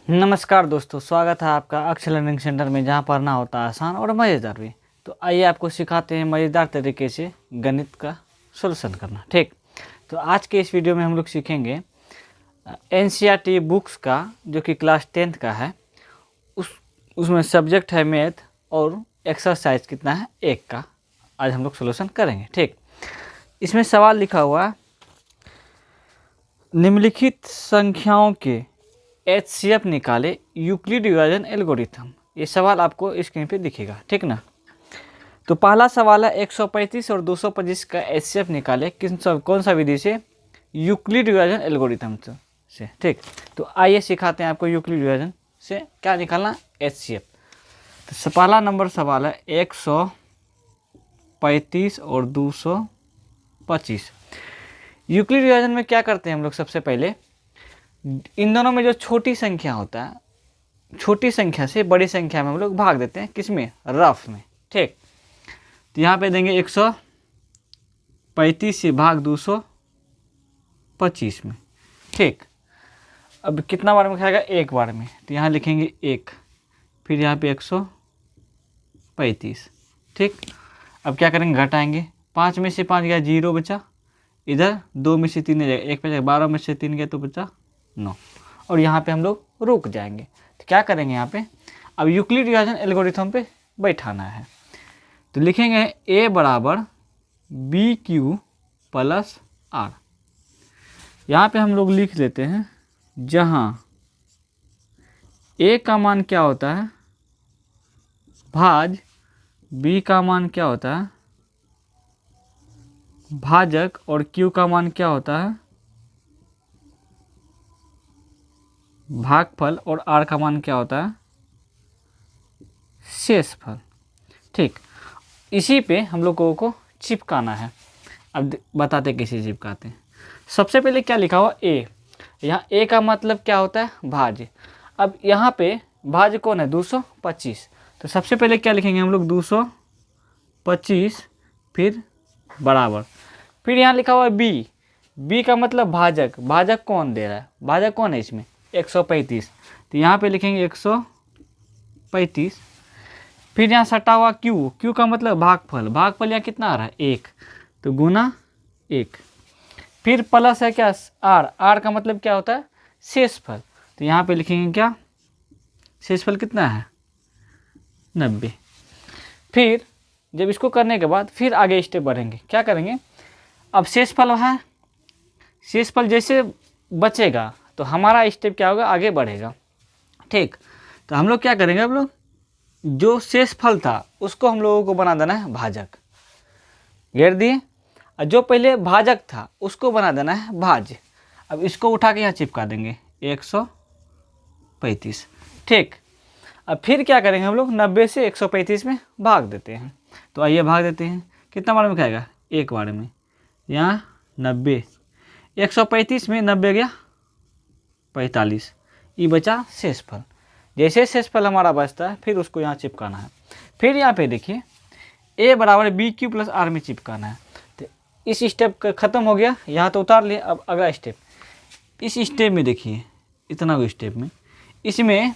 नमस्कार दोस्तों, स्वागत है आपका अक्षर लर्निंग सेंटर में, जहां पढ़ना होता है आसान और मज़ेदार भी। तो आइए आपको सिखाते हैं मज़ेदार तरीके से गणित का सॉल्यूशन करना। ठीक, तो आज के इस वीडियो में हम लोग सीखेंगे एनसीईआरटी बुक्स का, जो कि क्लास 10th का है। उसमें सब्जेक्ट है मैथ और एक्सरसाइज कितना है, 1 का। आज हम लोग सॉल्यूशन करेंगे। ठीक, इसमें सवाल लिखा हुआ है, निम्नलिखित संख्याओं के HCF निकाले यूक्लिड विभाजन एल्गोरिथम। ये सवाल आपको स्क्रीन पे दिखेगा, ठीक ना। तो पहला सवाल है 135 और 225 का HCF निकाले कौन सा विधि से, यूक्लिड विभाजन एल्गोरिथम से। ठीक, तो आइए सिखाते हैं आपको यूक्लिड विभाजन से क्या निकालना, HCF। तो पहला नंबर सवाल है 135 और 225। यूक्लिड विभाजन में क्या करते हैं हम लोग, सबसे पहले इन दोनों में जो छोटी संख्या होता है, छोटी संख्या से बड़ी संख्या में हम लोग भाग देते हैं, किसमें, रफ में। ठीक, तो यहाँ पे देंगे 135 से भाग 225 में। ठीक, अब कितना बार में खाएगा, एक बार में, तो यहाँ लिखेंगे 1, फिर यहाँ पे 135। ठीक, अब क्या करेंगे, घटाएंगे, 5 में से 5 गया 0 बचा, इधर 2 में से 3 जाएगा, 1 बचा, 12 में से 3 गया तो बचा 9, और यहाँ पे हम लोग रुक जाएंगे। तो क्या करेंगे यहाँ पे, अब यूक्लिड विभाजन एल्गोरिथम पे बैठाना है। तो लिखेंगे A बराबर BQ प्लस R। यहाँ पे हम लोग लिख लेते हैं, जहाँ A का मान क्या होता है, भाज, B का मान क्या होता है, भाजक, और Q का मान क्या होता है, भागफल, और R का मान क्या होता है, शेषफल। ठीक, इसी पे हम लोगों को चिपकाना है। अब बताते कैसे चिपकाते हैं। सबसे पहले क्या लिखा हुआ, A। यहाँ A का मतलब क्या होता है, भाज्य। अब यहाँ पे भाज्य कौन है, 225। तो सबसे पहले क्या लिखेंगे हम लोग, 225, फिर बराबर, फिर यहाँ लिखा हुआ है B। B का मतलब भाजक। भाजक कौन दे रहा है, भाजक कौन है इसमें, 135। तो यहाँ पे लिखेंगे 135, फिर यहाँ सटा हुआ Q। Q का मतलब भागफल। भागफल यहाँ कितना आ रहा है, 1, तो गुना 1, फिर प्लस है क्या, R। R का मतलब क्या होता है, शेषफल। तो यहाँ पे लिखेंगे क्या, शेषफल कितना है, 90। फिर जब इसको करने के बाद फिर आगे स्टेप बढ़ेंगे, क्या करेंगे, अब शेषफल है, शेषफल जैसे बचेगा तो हमारा स्टेप क्या होगा, आगे बढ़ेगा। ठीक, तो हम लोग क्या करेंगे, अब लोग जो शेषफल था उसको हम लोगों को बना देना है भाजक, घेर दिए, और जो पहले भाजक था उसको बना देना है भाज्य। अब इसको उठा के यहाँ चिपका देंगे 135। ठीक, अब फिर क्या करेंगे हम लोग, 90 से 135 में भाग देते हैं। तो आइए भाग देते हैं, कितना बार में खाएगा, एक बार में, यहाँ 90, 135 में 90 गया 45, ये बचा शेषफल। जैसे शेषफल हमारा बचता है फिर उसको यहाँ चिपकाना है। फिर यहाँ पे देखिए A बराबर BQ प्लस R में चिपकाना है। तो इस स्टेप का ख़त्म हो गया, यहाँ तो उतार लिए। अब अगला स्टेप, इस स्टेप में देखिए, इतना को स्टेप में, इसमें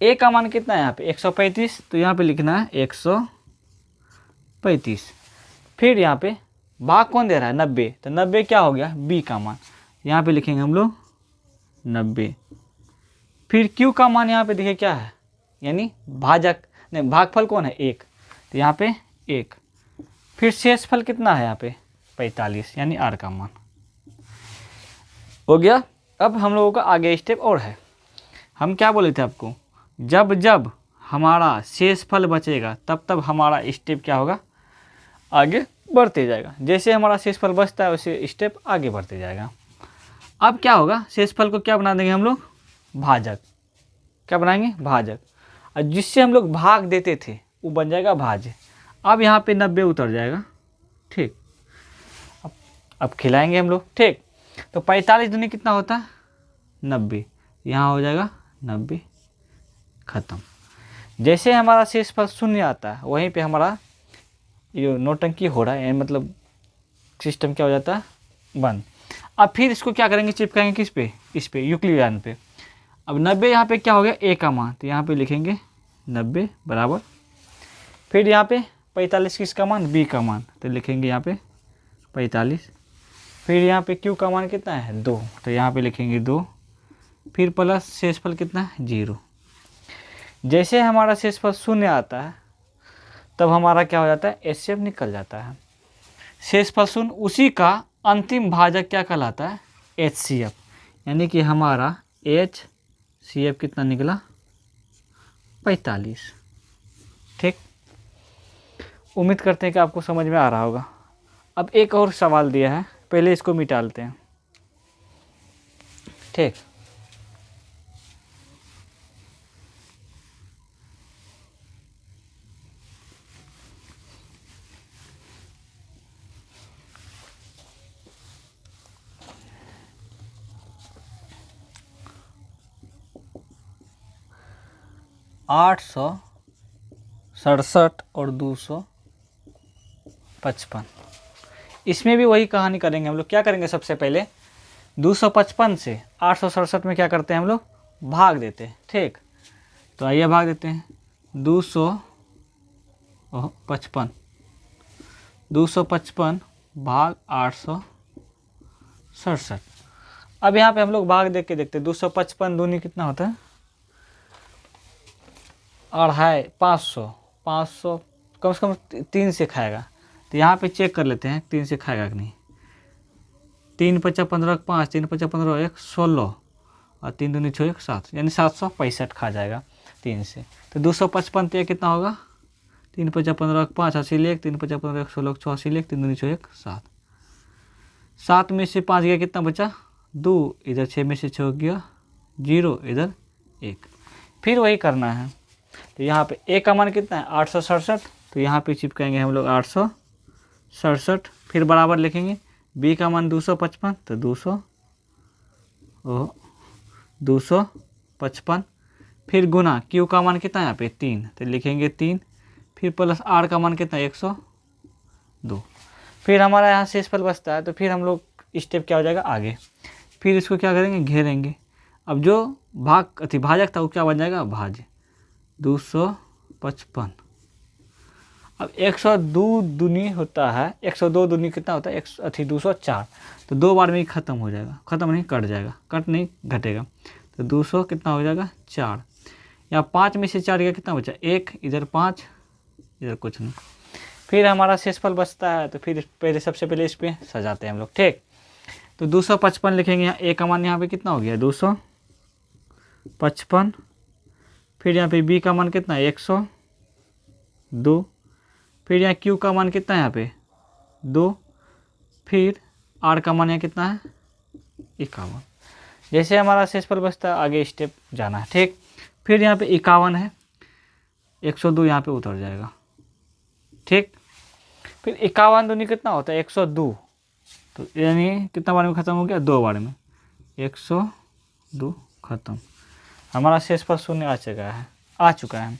A का मान कितना है, यहाँ पे 135, तो यहाँ पे लिखना है 135। फिर यहाँ पे भाग कौन दे रहा है, 90, तो 90 क्या हो गया, B का मान, यहाँ पे लिखेंगे हम लोग 90। फिर Q का मान यहाँ पे देखिए क्या है, यानी भाजक, नहीं भागफल कौन है, 1, तो यहाँ पे 1। फिर शेषफल कितना है यहाँ पे, 45, यानी R का मान हो गया। अब हम लोगों का आगे स्टेप और है। हम क्या बोले थे आपको, जब जब हमारा शेषफल बचेगा तब तब हमारा स्टेप क्या होगा, आगे बढ़ते जाएगा। जैसे हमारा शेषफल बचता है वैसे स्टेप आगे बढ़ते जाएगा। अब क्या होगा, शेषफल को क्या बना देंगे हम लोग, भाजक। क्या बनाएंगे, भाजक, और जिससे हम लोग भाग देते थे वो बन जाएगा भाज्य। अब यहाँ पे 90 उतर जाएगा। ठीक, अब खिलाएंगे हम लोग। ठीक, तो 45 दूनी कितना होता है, 90, यहाँ हो जाएगा 90, खत्म। जैसे हमारा शेषफल शून्य आता है वहीं पे हमारा ये नौटंकी हो रहा है, मतलब सिस्टम क्या हो जाता है, बंद। अब फिर इसको क्या करेंगे, चिपकाएंगे किस पे, इस पे, यूक्लिड विभाजन पे। अब 90 यहाँ पे क्या हो गया, ए का मान, तो यहाँ पे लिखेंगे 90 बराबर, फिर यहाँ पे 45 किसका मान, बी का मान, तो लिखेंगे यहाँ पे 45, फिर यहाँ पे क्यू का मान कितना है 2, तो यहाँ पे लिखेंगे 2, फिर प्लस शेषफल कितना है 0। जैसे हमारा शेषफल 0 आता है तब हमारा क्या हो जाता है, एचसीएफ निकल जाता है। शेषफल 0 उसी का अंतिम भाजक क्या कहलाता है, एचसीएफ, यानी कि हमारा एचसीएफ कितना निकला 45। ठीक, उम्मीद करते हैं कि आपको समझ में आ रहा होगा। अब एक और सवाल दिया है, पहले इसको मिटा लेते हैं। ठीक, आठ 867 और 255, इसमें भी वही कहानी करेंगे हम लोग। क्या करेंगे, सबसे पहले 255 से 867 में क्या करते हैं हम लोग, भाग देते हैं। ठीक, तो आइए भाग देते हैं। 255 भाग 867। अब यहाँ पे हम लोग भाग देख के देखते हैं, 255 दूनी कितना होता है, 250, 500 कम से कम 3 से खाएगा, तो यहाँ पे चेक कर लेते हैं 3 से खाएगा कि नहीं। 3 × 5 = 15, 5 3 × 5 = 15, 1 16 और 3 दूनी 6 1 7, यानी 765 खा जाएगा 3 से। तो 255 तो ये कितना होगा, 3 × 5 = 15, 5 80 1, 3 × 5 = 15, 1 16, 6 80 1, 3 दूनी 6 1 7, 7 में से 5 गया, कितना बचा 2, इधर 6 में से 6 गया 0, इधर 1। फिर वही करना है, तो यहाँ पे ए का मान कितना है 867, तो यहाँ पे चिपकाएंगे हम लोग 867, फिर बराबर लिखेंगे बी का मान 255, तो 255, फिर गुना क्यू का मान कितना है यहाँ पे 3, तो लिखेंगे 3, फिर प्लस आर का मान कितना है 102। फिर हमारा यहाँ शेषफल बचता है, तो फिर हम लोग स्टेप क्या हो जाएगा आगे, फिर इसको क्या करेंगे, घेरेंगे। अब जो भाजक था वो क्या बन जाएगा, भाज्य 255। अब 102 दूनी होता है, 102 दूनी कितना होता है 204, तो 2 बार में ही खत्म हो जाएगा, खत्म नहीं कट जाएगा, कट नहीं घटेगा, तो 200 कितना हो जाएगा 4। या 5 में से 4 गया, कितना बचा 1, इधर 5, इधर कुछ नहीं। फिर हमारा शेषफल बचता है, तो फिर पहले सबसे पहले इस पर सजाते हैं हम लोग। ठीक, तो 255 लिखेंगे, यहाँ ए का मान यहाँ पे कितना हो गया 255, फिर यहाँ पे बी का मान कितना है 102, फिर यहाँ क्यू का मान कितना है यहाँ पे 2, फिर आर का मान यहाँ कितना है 51। जैसे हमारा शेषफल बचता है आगे स्टेप जाना है। ठीक, फिर यहाँ पे 51 है, 102 यहाँ पे उतर जाएगा। ठीक, फिर 51 दूनी कितना होता है 102, तो यानी कितना बार में ख़त्म हो गया 2 बार में, 102 खत्म। हमारा शेषफल 0 आ चुका है।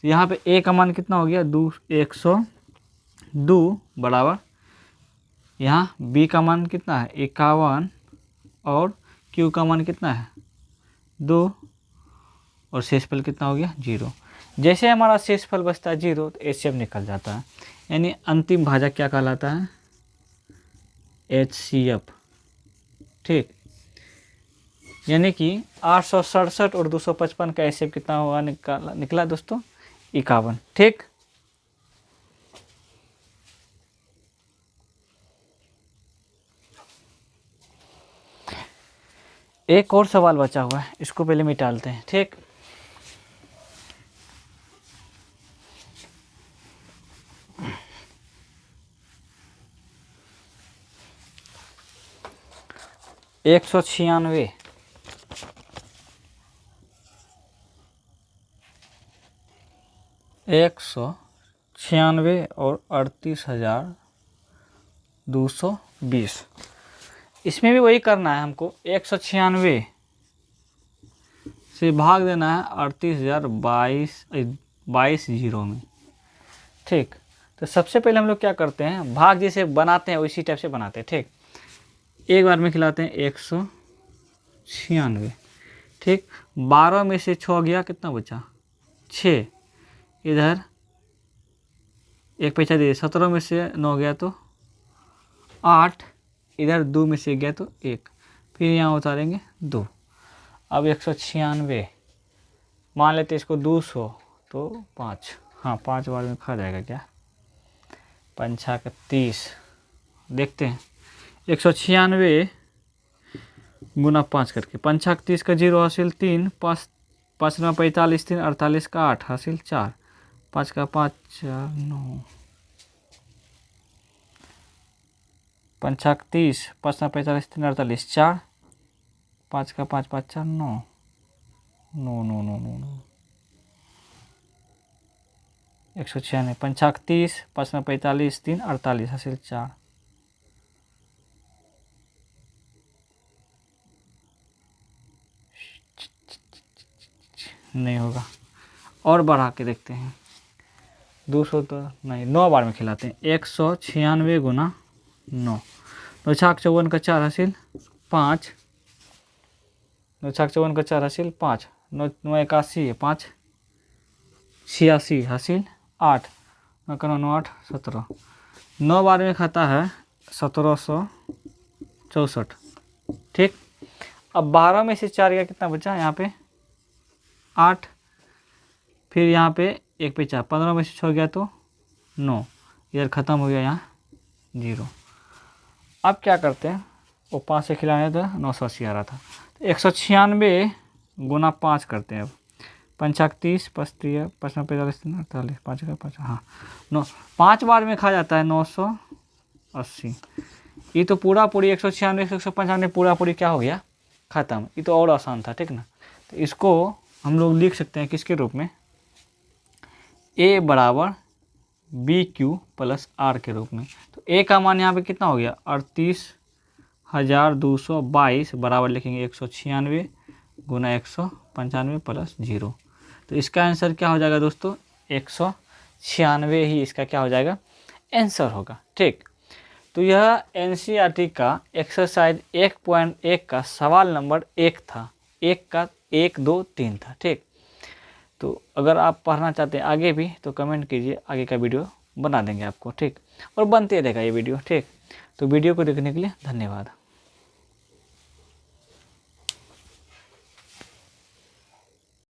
तो यहाँ पे ए का मान कितना हो गया 102 बराबर, यहाँ बी का मान कितना है 51 और क्यू का मान कितना है 2 और शेषफल कितना हो गया 0। जैसे हमारा शेषफल बचता है 0, तो एचसीएफ निकल जाता है, यानी अंतिम भाजक क्या कहलाता है एचसीएफ। ठीक, यानी कि 867 और 255 का एचसीएफ कितना हुआ निकला दोस्तों 51। ठीक, एक और सवाल बचा हुआ है, इसको पहले मिटालते हैं। ठीक, एक 196 और 38,220, इसमें भी वही करना है हमको। 196 से भाग देना है 38,022 जीरो में। ठीक, तो सबसे पहले हम लोग क्या करते हैं, भाग जैसे बनाते हैं उसी टाइप से बनाते हैं। ठीक, एक बार में खिलाते हैं 196, ठीक। 12 में से 6 गया, कितना बचा 6, इधर एक पैसा दे, 17 में से 9 गया तो 8, इधर 2 में से गया तो 1, फिर यहाँ उतारेंगे 2। अब 196, मान लेते इसको 200 तो 5, हाँ 5 बार में खा जाएगा क्या, 5 का 30, देखते हैं 196 गुना 5 करके, 5 का 30 का 0 हासिल 3, 5 5 में 45, 3 48 का 8 हासिल 4, 5 का 5 4 9, 5 का 30, 5 में 45, 3 48 4, 5 का 5 5 4 9 9 9 9 9 9 196, 5 का 30, 5 में 45, 3 48 हासिल 4, नहीं होगा, और बढ़ा के देखते हैं, 200 तो नहीं, 9 बार में खिलाते हैं, 196 गुना 9, 9 छाक 54 का 4 हासिल 5, 9 छाक 54 का 4 हासिल 5, 9 9 81 है 5 86 हासिल 8, 9 का 9 8 17, 9 बार में खाता है 1764, ठीक। अब 12 में से 4 का कितना बचा यहाँ पे 8, फिर यहाँ पे 1 पे 4, 15 में से 6 गया तो 9, इधर ख़त्म हो गया यहाँ 0। अब क्या करते हैं, वो 5 से खिलाने तो 980 आ रहा था, तो 196 गुना 5 करते हैं। अब 5 का 30, 5 में 45, 48, 5 का 5, हाँ 9, 5 बार में खा जाता है 980। ये तो पूरा पूरी 196 195 पूरा पूरी क्या हो गया ख़त्म, ये तो और आसान था, ठीक ना। तो इसको हम लोग लिख सकते हैं किसके रूप में, A बराबर BQ प्लस R के रूप में। तो A का मान यहाँ पे कितना हो गया 38,222 बराबर लिखेंगे 196 गुना 195 प्लस 0। तो इसका आंसर क्या हो जाएगा दोस्तों 196 ही इसका क्या हो जाएगा आंसर होगा, ठीक। तो यह NCERT का एक्सरसाइज 1.1 का सवाल नंबर 1 था, 1 का 1 2 3 था, ठीक। तो अगर आप पढ़ना चाहते हैं आगे भी तो कमेंट कीजिए, आगे का वीडियो बना देंगे आपको, ठीक। और बनते रहेगा ये वीडियो, ठीक। तो वीडियो को देखने के लिए धन्यवाद।